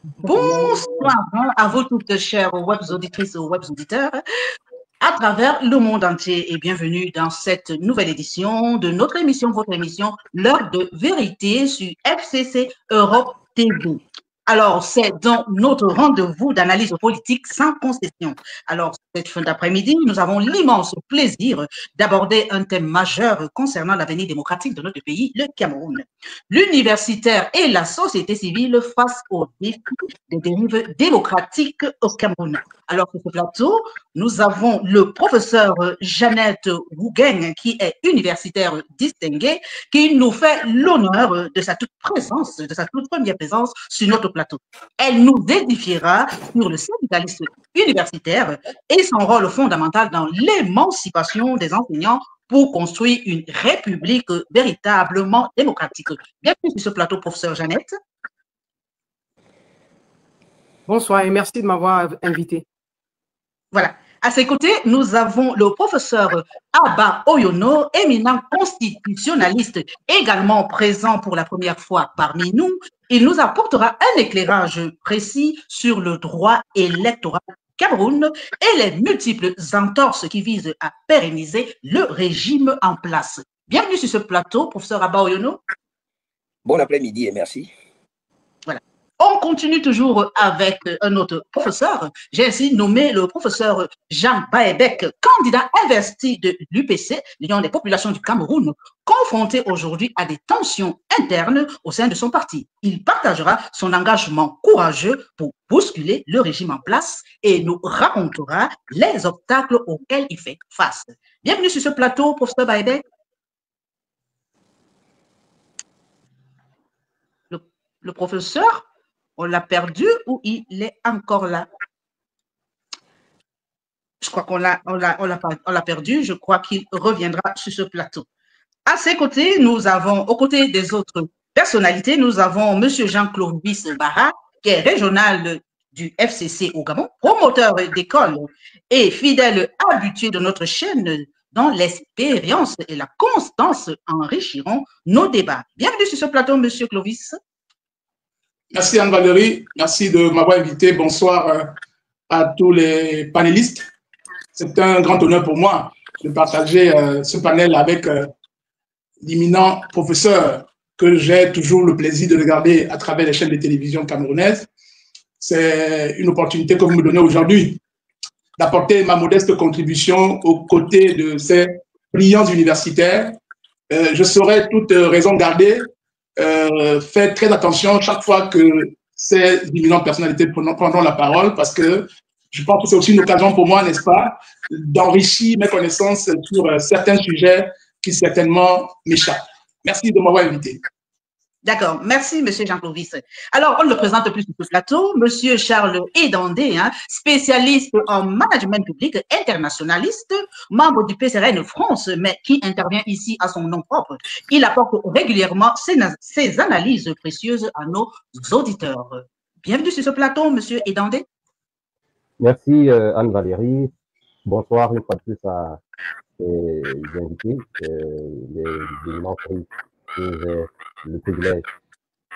Bonsoir à vous toutes, chères web auditrices et web auditeurs à travers le monde entier et bienvenue dans cette nouvelle édition de notre émission, votre émission, L'heure de vérité sur FCC Europe TV. Alors, c'est dans notre rendez-vous d'analyse politique sans concession. Alors, cette fin d'après-midi, nous avons l'immense plaisir d'aborder un thème majeur concernant l'avenir démocratique de notre pays, le Cameroun. L'universitaire et la société civile face aux défis des dérives démocratiques au Cameroun. Alors, sur ce plateau, nous avons le professeur Jeannette Wouguen, qui est universitaire distinguée, qui nous fait l'honneur de sa toute présence, de sa toute première présence sur notre plateau. Elle nous édifiera sur le syndicalisme universitaire et son rôle fondamental dans l'émancipation des enseignants pour construire une république véritablement démocratique. Bienvenue sur ce plateau, professeur Jeannette. Bonsoir et merci de m'avoir invité. Voilà. À ses côtés, nous avons le professeur Abba Oyono, éminent constitutionnaliste, également présent pour la première fois parmi nous. Il nous apportera un éclairage précis sur le droit électoral du Cameroun et les multiples entorses qui visent à pérenniser le régime en place. Bienvenue sur ce plateau, professeur Abba Oyono. Bon après-midi et merci. Voilà. On continue toujours avec un autre professeur. J'ai ainsi nommé le professeur Jean Baebek, candidat investi de l'UPC, l'Union des populations du Cameroun, confronté aujourd'hui à des tensions internes au sein de son parti. Il partagera son engagement courageux pour bousculer le régime en place et nous racontera les obstacles auxquels il fait face. Bienvenue sur ce plateau, professeur Baebek. Le professeur, on l'a perdu ou il est encore là? Je crois qu'on l'a perdu. Je crois qu'il reviendra sur ce plateau. À ses côtés, nous avons, aux côtés des autres personnalités, nous avons M. Jean-Clovis Barra, qui est régional du FCC au Gabon, promoteur d'école et fidèle habitué de notre chaîne dont l'expérience et la constance enrichiront nos débats. Bienvenue sur ce plateau, M. Clovis. Merci Anne-Valérie, merci de m'avoir invité. Bonsoir à tous les panélistes. C'est un grand honneur pour moi de partager ce panel avec d'imminents professeurs que j'ai toujours le plaisir de regarder à travers les chaînes de télévision camerounaises. C'est une opportunité que vous me donnez aujourd'hui d'apporter ma modeste contribution aux côtés de ces brillants universitaires. Je saurais toute raison garder. Faites très attention chaque fois que ces éminentes personnalités prendront la parole parce que je pense que c'est aussi une occasion pour moi, n'est-ce pas, d'enrichir mes connaissances sur certains sujets qui certainement m'échappent. Merci de m'avoir invité. D'accord, merci M. Jean-Clovis. Alors, on le présente plus sur ce plateau, M. Charles Edandé, spécialiste en management public internationaliste, membre du PCRN France, mais qui intervient ici à son nom propre. Il apporte régulièrement ses analyses précieuses à nos auditeurs. Bienvenue sur ce plateau, M. Edandé. Merci Anne-Valérie. Bonsoir une fois de plus à les invités, les membres que j'ai le privilège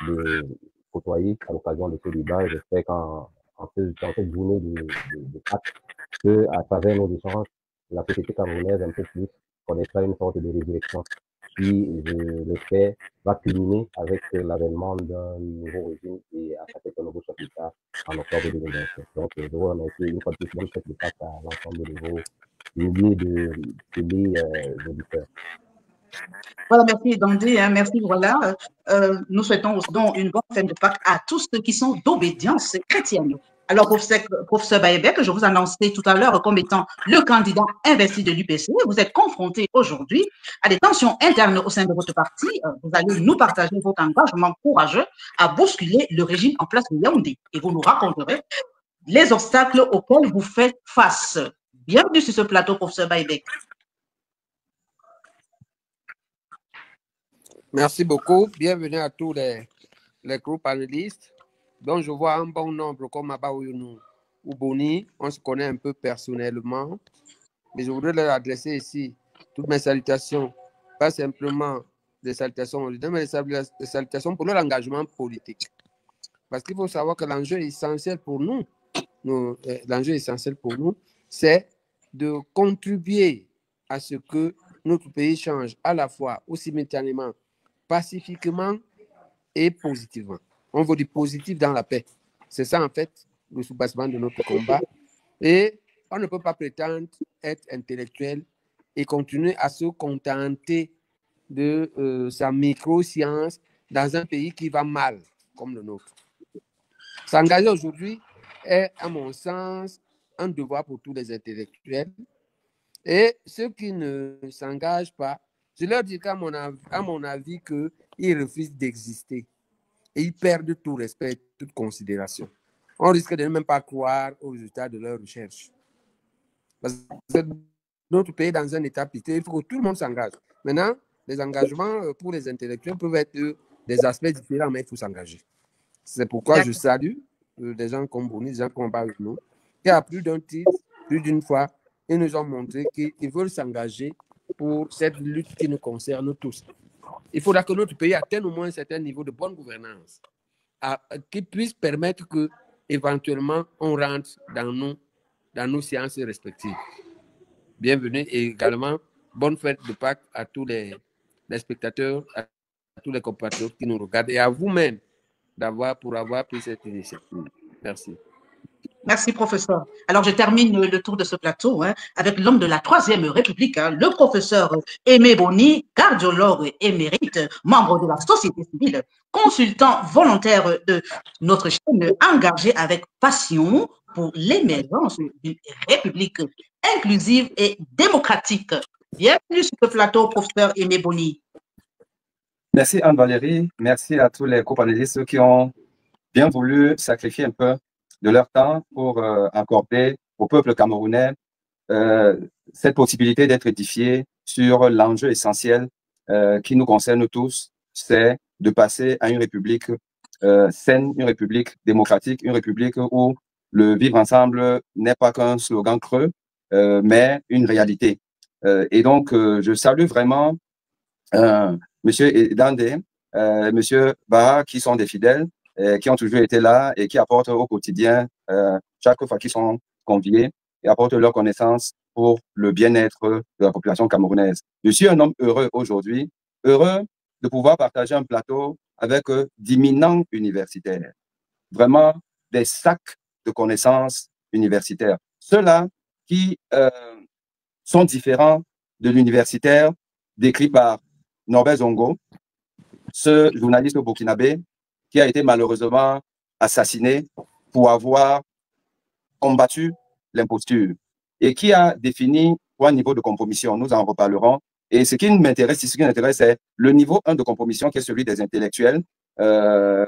de côtoyer à l'occasion de ce débat. Et j'espère qu'en cette journée de Pâques, qu'à travers nos échanges, la société camerounaise un peu plus connaîtra une sorte de résurrection qui, je l'espère, va culminer avec l'avènement d'un nouveau régime et à peut-être un nouveau chef d'État en octobre 2025. Donc, je vous remercie une fois de plus, bonne fête de Pâques à l'ensemble de vos milliers de auditeurs. Voilà, merci Dandé, merci, voilà. Nous souhaitons aussi donc une bonne fin de Pâques à tous ceux qui sont d'obédience chrétienne. Alors, professeur Baebek, je vous annonçais tout à l'heure comme étant le candidat investi de l'UPC. Vous êtes confronté aujourd'hui à des tensions internes au sein de votre parti. Vous allez nous partager votre engagement courageux à bousculer le régime en place de Yaoundé. Et vous nous raconterez les obstacles auxquels vous faites face. Bienvenue sur ce plateau, professeur Baebek. Merci beaucoup. Bienvenue à tous les groupes panélistes. Donc, je vois un bon nombre comme Abba Oyono ou Boni. On se connaît un peu personnellement. Mais je voudrais leur adresser ici toutes mes salutations. Pas simplement des salutations ordinaires, mais des salutations pour leur engagement politique. Parce qu'il faut savoir que l'enjeu essentiel pour nous, c'est de contribuer à ce que notre pays change à la fois, aussi simultanément, pacifiquement et positivement. On veut du positif dans la paix. C'est ça, en fait, le soubassement de notre combat. Et on ne peut pas prétendre être intellectuel et continuer à se contenter de sa micro-science dans un pays qui va mal, comme le nôtre. S'engager aujourd'hui est, à mon sens, un devoir pour tous les intellectuels. Et ceux qui ne s'engagent pas, je leur dis qu'à mon avis, qu'ils refusent d'exister. Et ils perdent tout respect, toute considération. On risque de ne même pas croire aux résultats de leurs recherches. Parce que notre pays est dans un état piteux, il faut que tout le monde s'engage. Maintenant, les engagements pour les intellectuels peuvent être des aspects différents, mais il faut s'engager. C'est pourquoi je salue des gens comme Boni, des gens comme nous, qui à plus d'un titre, plus d'une fois, ils nous ont montré qu'ils veulent s'engager pour cette lutte qui nous concerne tous. Il faudra que notre pays atteigne au moins un certain niveau de bonne gouvernance, qui puisse permettre que, éventuellement, on rentre dans nos séances respectives. Bienvenue et également, bonne fête de Pâques à tous les spectateurs, à tous les compatriotes qui nous regardent et à vous-même pour avoir pris cette initiative. Merci. Merci, professeur. Alors, je termine le tour de ce plateau avec l'homme de la Troisième République, le professeur Aimé Boni, cardiologue émérite, membre de la société civile, consultant volontaire de notre chaîne, engagé avec passion pour l'émergence d'une république inclusive et démocratique. Bienvenue sur ce plateau, professeur Aimé Boni. Merci Anne-Valérie, merci à tous les copanélistes qui ont bien voulu sacrifier un peu de leur temps pour accorder au peuple camerounais cette possibilité d'être édifié sur l'enjeu essentiel qui nous concerne tous, c'est de passer à une république saine, une république démocratique, une république où le vivre ensemble n'est pas qu'un slogan creux, mais une réalité. Et donc, je salue vraiment Monsieur Dandé, Monsieur Baha, qui sont des fidèles, qui ont toujours été là et qui apportent au quotidien, chaque fois qu'ils sont conviés, et apportent leur connaissance pour le bien-être de la population camerounaise. Je suis un homme heureux aujourd'hui, heureux de pouvoir partager un plateau avec d'imminents universitaires, vraiment des sacs de connaissances universitaires. Ceux-là qui sont différents de l'universitaire décrit par Norbert Zongo, ce journaliste burkinabé qui a été malheureusement assassiné pour avoir combattu l'imposture et qui a défini trois niveaux de compromission. Nous en reparlerons. Et ce qui m'intéresse, c'est le niveau 1 de compromission qui est celui des intellectuels,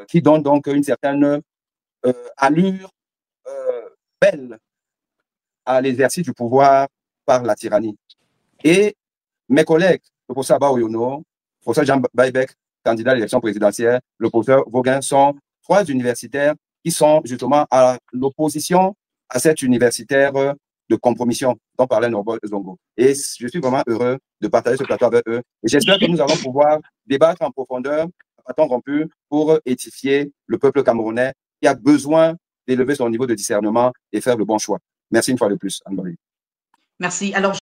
qui donne donc une certaine allure belle à l'exercice du pouvoir par la tyrannie. Et mes collègues, le professeur Abaoyono, le professeur Jean Baïbek, candidat à l'élection présidentielle, le professeur Vaughan, sont trois universitaires qui sont justement à l'opposition à cet universitaire de compromission dont parlait Norbert Zongo. Et je suis vraiment heureux de partager ce plateau avec eux. Et j'espère que nous allons pouvoir débattre en profondeur, à temps rompu, pour édifier le peuple camerounais qui a besoin d'élever son niveau de discernement et faire le bon choix. Merci une fois de plus, Anne-Marie. Merci. Alors,